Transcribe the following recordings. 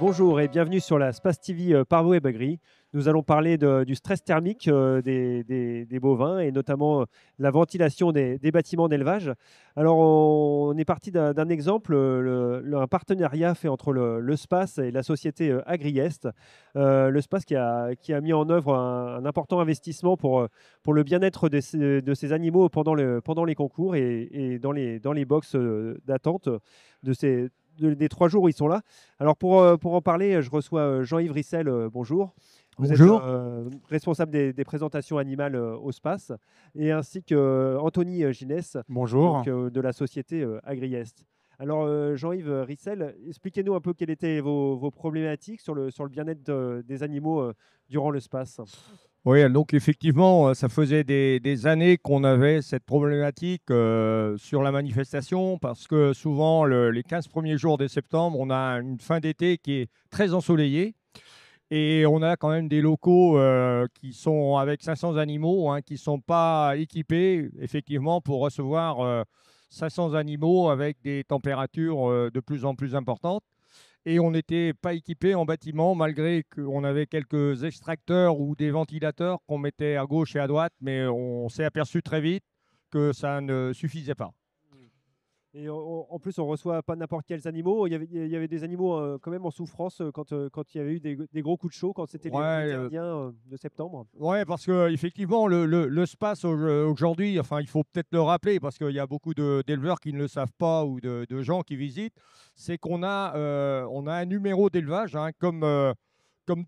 Bonjour et bienvenue sur la Space TV par Web Agri. Nous allons parler du stress thermique des bovins et notamment la ventilation des bâtiments d'élevage. Alors, on est parti d'un exemple, un partenariat fait entre le SPACE et la société Agriest. Le SPACE qui a mis en œuvre un important investissement pour le bien-être de ces animaux pendant les concours et dans les box d'attente des 3 jours où ils sont là. Alors pour en parler, je reçois Jean-Yves Rissel. Bonjour. Vous êtes Bonjour. responsable des présentations animales au SPACE, et ainsi que Anthony Ginès, Bonjour. donc, de la société Agriest. Alors Jean-Yves Rissel, expliquez-nous un peu quelles étaient vos problématiques sur le bien-être des animaux durant le SPACE. Oui, donc effectivement, ça faisait des années qu'on avait cette problématique sur la manifestation parce que souvent, les 15 premiers jours de septembre, on a une fin d'été qui est très ensoleillée et on a quand même des locaux qui sont avec 500 animaux, hein, qui ne sont pas équipés effectivement pour recevoir 500 animaux avec des températures de plus en plus importantes. Et on n'était pas équipé en bâtiment, malgré qu'on avait quelques extracteurs ou des ventilateurs qu'on mettait à gauche et à droite, mais on s'est aperçu très vite que ça ne suffisait pas. Et en plus, on reçoit pas n'importe quels animaux. Il y avait des animaux quand même en souffrance quand il y avait eu des gros coups de chaud, quand c'était Ouais, l'été indien de septembre. ouais, parce que effectivement, le SPACE aujourd'hui, enfin, il faut peut-être le rappeler, parce qu'il y a beaucoup d'éleveurs qui ne le savent pas ou de gens qui visitent, c'est on a un numéro d'élevage, hein, comme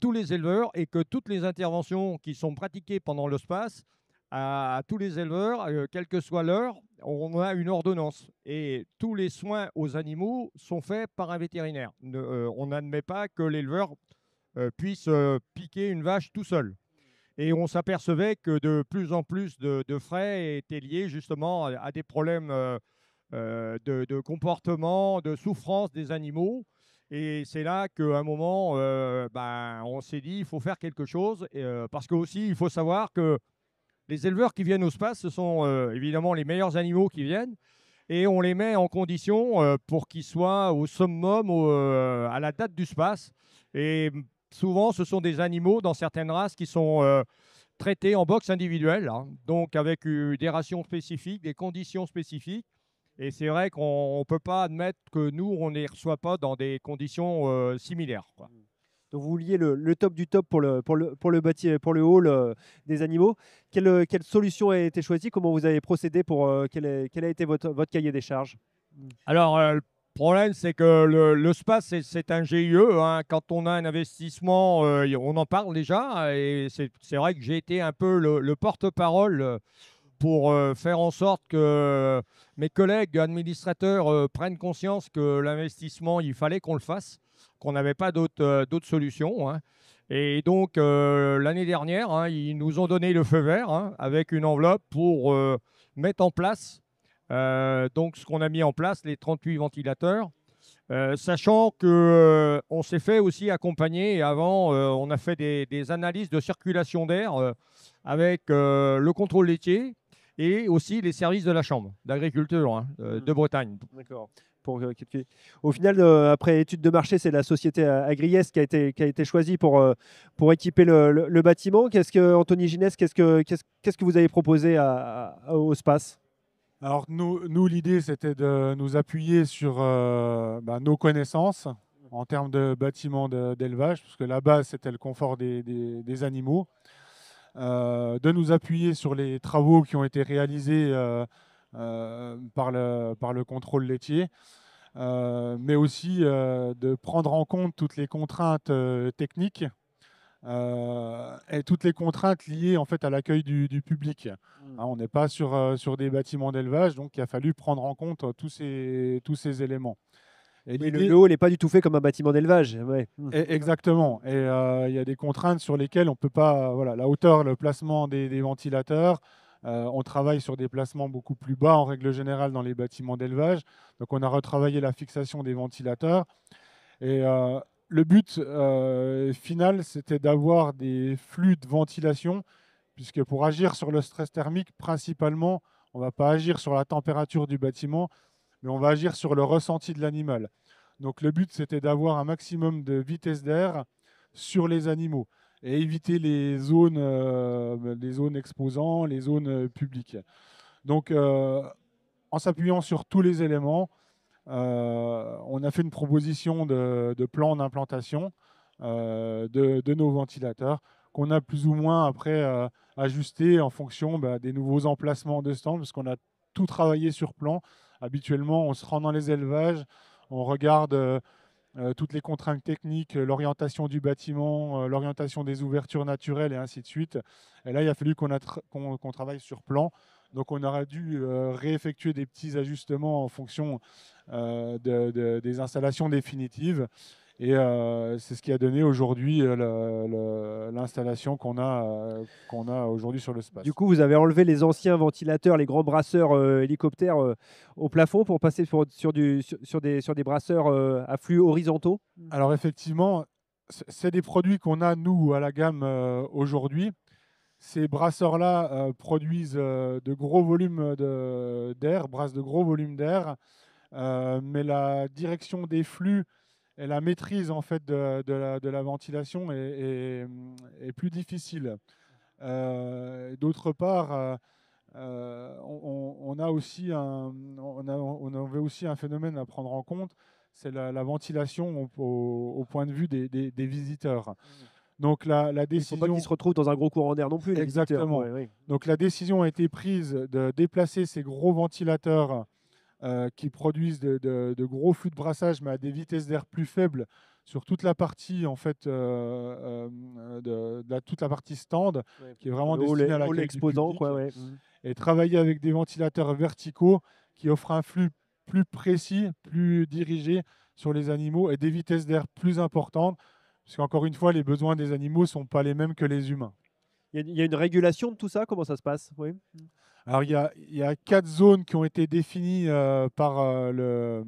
tous les éleveurs, et que toutes les interventions qui sont pratiquées pendant le SPACE, à tous les éleveurs, quelle que soit l'heure, on a une ordonnance. Et tous les soins aux animaux sont faits par un vétérinaire. On n'admet pas que l'éleveur puisse piquer une vache tout seul. Et on s'apercevait que de plus en plus de frais étaient liés justement à des problèmes de comportement, de souffrance des animaux. Et c'est là qu'à un moment, on s'est dit, il faut faire quelque chose. Parce que aussi, il faut savoir que les éleveurs qui viennent au SPACE, ce sont évidemment les meilleurs animaux qui viennent. Et on les met en condition pour qu'ils soient au summum à la date du SPACE. Et souvent, ce sont des animaux dans certaines races qui sont traités en box individuelle, hein, donc avec des rations spécifiques, des conditions spécifiques. Et c'est vrai qu'on ne peut pas admettre que nous, on ne les reçoit pas dans des conditions similaires, quoi. Donc vous vouliez le top du top pour le hall des animaux. Quelle solution a été choisie? Comment vous avez procédé quel a été votre cahier des charges? Alors, le problème, c'est que le SPACE, c'est un GIE, hein. Quand on a un investissement, on en parle déjà. Et c'est vrai que j'ai été un peu le porte-parole pour faire en sorte que mes collègues administrateurs prennent conscience que l'investissement, il fallait qu'on le fasse, qu'on n'avait pas d'autres solutions, hein. Et donc, l'année dernière, hein, ils nous ont donné le feu vert, hein, avec une enveloppe pour mettre en place donc ce qu'on a mis en place, les 38 ventilateurs. Sachant que on s'est fait aussi accompagner et avant, on a fait des analyses de circulation d'air avec le contrôle laitier et aussi les services de la Chambre d'agriculture, hein, de Bretagne. D'accord. Au final, après étude de marché, c'est la société Agriest qui a été choisie pour équiper le bâtiment. Anthony Ginès, qu'est-ce que vous avez proposé au SPACE? Alors nous l'idée, c'était de nous appuyer sur nos connaissances en termes de bâtiments d'élevage, parce que la base, c'était le confort des animaux. De nous appuyer sur les travaux qui ont été réalisés par le contrôle laitier, mais aussi de prendre en compte toutes les contraintes techniques et toutes les contraintes liées en fait à l'accueil du public. Hein, on n'est pas sur des bâtiments d'élevage, donc il a fallu prendre en compte tous ces éléments. Et Oui, l'idée, le hall n'est pas du tout fait comme un bâtiment d'élevage. Ouais. exactement. Et il y a des contraintes sur lesquelles on peut pas, voilà, la hauteur, le placement des ventilateurs. On travaille sur des placements beaucoup plus bas en règle générale dans les bâtiments d'élevage. Donc on a retravaillé la fixation des ventilateurs. Et le but final, c'était d'avoir des flux de ventilation, puisque pour agir sur le stress thermique, principalement, on ne va pas agir sur la température du bâtiment, mais on va agir sur le ressenti de l'animal. Donc le but, c'était d'avoir un maximum de vitesse d'air sur les animaux et éviter les zones exposants, les zones publiques. Donc en s'appuyant sur tous les éléments, on a fait une proposition de plan d'implantation de nos ventilateurs qu'on a plus ou moins après ajusté en fonction des nouveaux emplacements de stands, parce qu'on a tout travaillé sur plan. Habituellement, on se rend dans les élevages, on regarde toutes les contraintes techniques, l'orientation du bâtiment, l'orientation des ouvertures naturelles et ainsi de suite. Et là, il a fallu qu'on travaille sur plan. Donc, on aura dû réeffectuer des petits ajustements en fonction des installations définitives. Et c'est ce qui a donné aujourd'hui l'installation qu'on a aujourd'hui sur le space. Du coup, vous avez enlevé les anciens ventilateurs, les grands brasseurs hélicoptères au plafond pour passer sur des brasseurs à flux horizontaux. Alors effectivement, c'est des produits qu'on a, nous, à la gamme aujourd'hui. Ces brasseurs-là produisent de gros volumes d'air, brassent de gros volumes d'air, mais la direction des flux et la maîtrise en fait de la ventilation est plus difficile. D'autre part, on avait aussi un phénomène à prendre en compte, c'est la ventilation au point de vue des visiteurs. Donc la décision. Il ne faut pas qu'ils se retrouvent dans un gros courant d'air non plus. Exactement. Ouais. Donc la décision a été prise de déplacer ces gros ventilateurs qui produisent de gros flux de brassage, mais à des vitesses d'air plus faibles sur toute la partie en fait toute la partie stand, qui est vraiment destinée à l'accueil du public, et travailler avec des ventilateurs verticaux qui offrent un flux plus précis, plus dirigé sur les animaux et des vitesses d'air plus importantes, parce qu'encore une fois, les besoins des animaux ne sont pas les mêmes que les humains. Il y a une régulation de tout ça? Comment ça se passe? Oui. Alors, il y a 4 zones qui ont été définies par le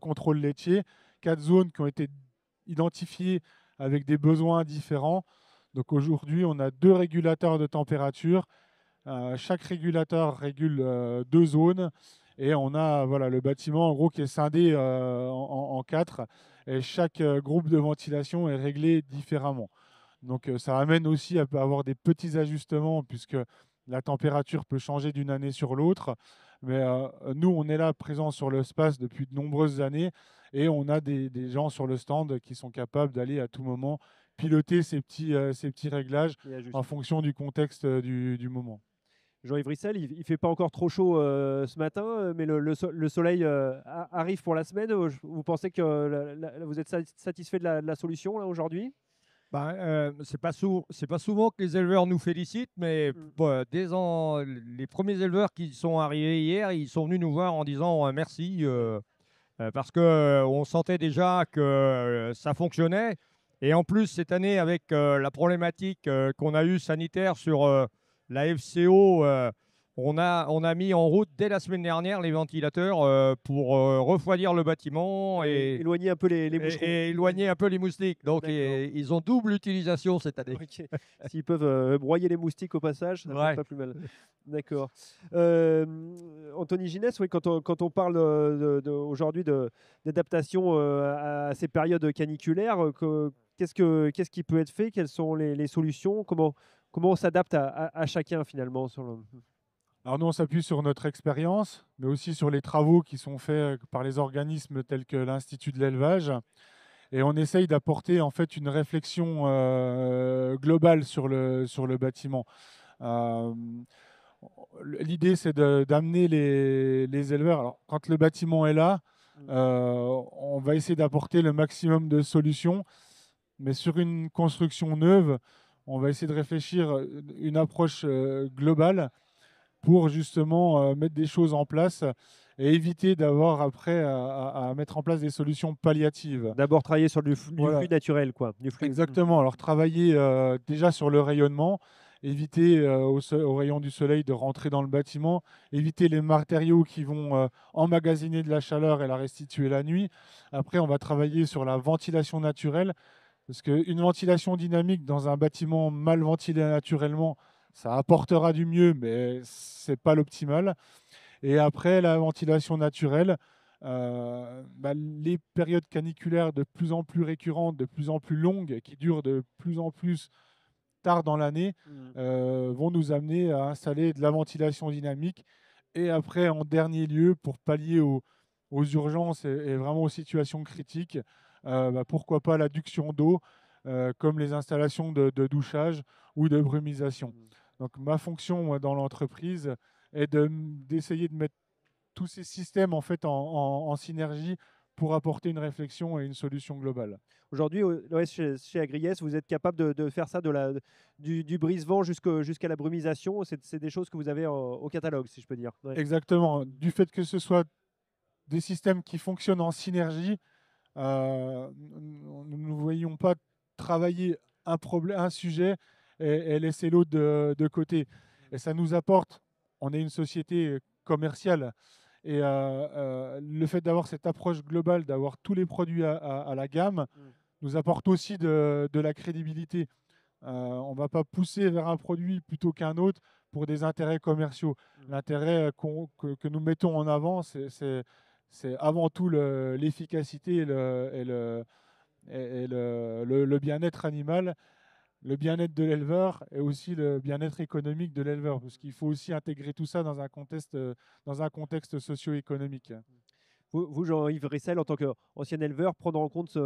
contrôle laitier, 4 zones qui ont été identifiées avec des besoins différents. Donc aujourd'hui, on a 2 régulateurs de température. Chaque régulateur régule 2 zones. Et on a le bâtiment en gros qui est scindé en 4. Et chaque groupe de ventilation est réglé différemment. Donc ça amène aussi à avoir des petits ajustements, puisque la température peut changer d'une année sur l'autre. Mais nous, on est là présents sur le space depuis de nombreuses années, et on a des gens sur le stand qui sont capables d'aller à tout moment piloter ces petits réglages en fonction du contexte du moment. Jean-Yves Rissel, il ne fait pas encore trop chaud ce matin, mais le soleil arrive pour la semaine. Vous pensez que vous êtes satisfait de la solution là, aujourd'hui? C'est pas souvent que les éleveurs nous félicitent, mais les premiers éleveurs qui sont arrivés hier, ils sont venus nous voir en disant merci, parce qu'on sentait déjà que ça fonctionnait. Et en plus, cette année, avec la problématique qu'on a eue sanitaire sur la FCO, on a mis en route dès la semaine dernière les ventilateurs pour refroidir le bâtiment et éloigner un peu les moucherons. Et éloigner un peu les moustiques. Donc ils ont double utilisation cette année. Okay. S'ils peuvent broyer les moustiques au passage, ça ne fait pas plus mal. D'accord. Anthony Ginès, oui, quand on parle aujourd'hui d'adaptation à ces périodes caniculaires, qu'est-ce qui peut être fait? Quelles sont les solutions? Comment on s'adapte à chacun finalement Alors nous, on s'appuie sur notre expérience, mais aussi sur les travaux qui sont faits par les organismes tels que l'Institut de l'élevage. Et on essaye d'apporter en fait une réflexion globale sur le bâtiment. L'idée, c'est d'amener les éleveurs. Alors, quand le bâtiment est là, on va essayer d'apporter le maximum de solutions. Mais sur une construction neuve, on va essayer de réfléchir une approche globale pour justement mettre des choses en place et éviter d'avoir après à mettre en place des solutions palliatives. D'abord travailler sur du flux naturel, quoi. Exactement. Alors travailler déjà sur le rayonnement, éviter au rayon du soleil de rentrer dans le bâtiment, éviter les matériaux qui vont emmagasiner de la chaleur et la restituer la nuit. Après, on va travailler sur la ventilation naturelle, parce qu'une ventilation dynamique dans un bâtiment mal ventilé naturellement, ça apportera du mieux, mais ce n'est pas l'optimal. Et après, la ventilation naturelle, les périodes caniculaires de plus en plus récurrentes, de plus en plus longues, qui durent de plus en plus tard dans l'année, vont nous amener à installer de la ventilation dynamique. Et après, en dernier lieu, pour pallier aux urgences et vraiment aux situations critiques, pourquoi pas l'adduction d'eau, comme les installations de douchage ou de brumisation. Donc ma fonction moi, dans l'entreprise est d'essayer de mettre tous ces systèmes en fait en synergie pour apporter une réflexion et une solution globale. Aujourd'hui, chez Agriès, vous êtes capable de faire ça, du brise-vent jusqu'à la brumisation. C'est des choses que vous avez au catalogue, si je peux dire. Ouais. Exactement. Du fait que ce soit des systèmes qui fonctionnent en synergie, nous ne voyons pas travailler un sujet et laisser l'autre de côté. Et ça nous apporte, on est une société commerciale, et le fait d'avoir cette approche globale, d'avoir tous les produits à la gamme, nous apporte aussi de la crédibilité. On ne va pas pousser vers un produit plutôt qu'un autre pour des intérêts commerciaux. L'intérêt que nous mettons en avant, c'est avant tout l'efficacité et le bien-être animal, le bien-être de l'éleveur et aussi le bien-être économique de l'éleveur, parce qu'il faut aussi intégrer tout ça dans un contexte socio-économique. Vous, Jean-Yves Rissel, en tant qu'ancien éleveur, prendre en compte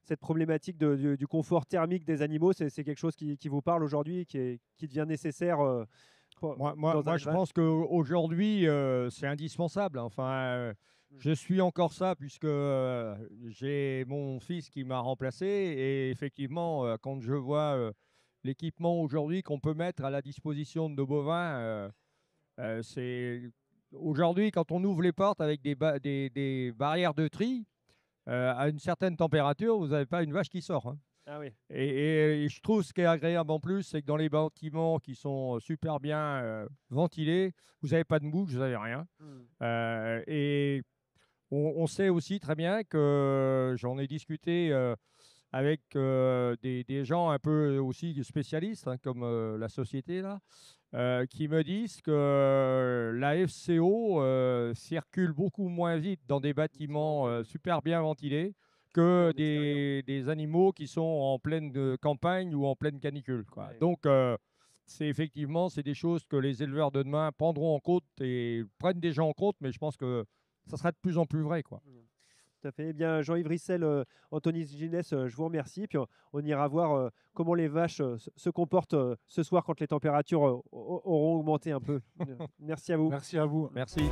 cette problématique du confort thermique des animaux, c'est quelque chose qui vous parle aujourd'hui, qui devient nécessaire Moi, je pense qu'aujourd'hui, c'est indispensable. Enfin, je suis encore ça puisque j'ai mon fils qui m'a remplacé. Et effectivement, quand je vois l'équipement aujourd'hui qu'on peut mettre à la disposition de nos bovins, c'est... Aujourd'hui, quand on ouvre les portes avec des barrières de tri, à une certaine température, vous n'avez pas une vache qui sort. Hein. Ah oui. Et je trouve ce qui est agréable en plus, c'est que dans les bâtiments qui sont super bien ventilés, vous n'avez pas de mouche, vous n'avez rien. Et on sait aussi très bien que j'en ai discuté avec des gens un peu aussi spécialistes, hein, comme la société là, qui me disent que la FCO circule beaucoup moins vite dans des bâtiments super bien ventilés que des animaux qui sont en pleine campagne ou en pleine canicule, quoi. Ouais. Donc, c'est des choses que les éleveurs de demain prendront en compte et prennent déjà en compte, mais je pense que ça sera de plus en plus vrai, quoi. Tout à fait. Eh bien, Jean-Yves Rissel, Anthony Ginès, je vous remercie. Puis on ira voir comment les vaches se comportent ce soir quand les températures auront augmenté un peu. Merci à vous. Merci à vous. Merci.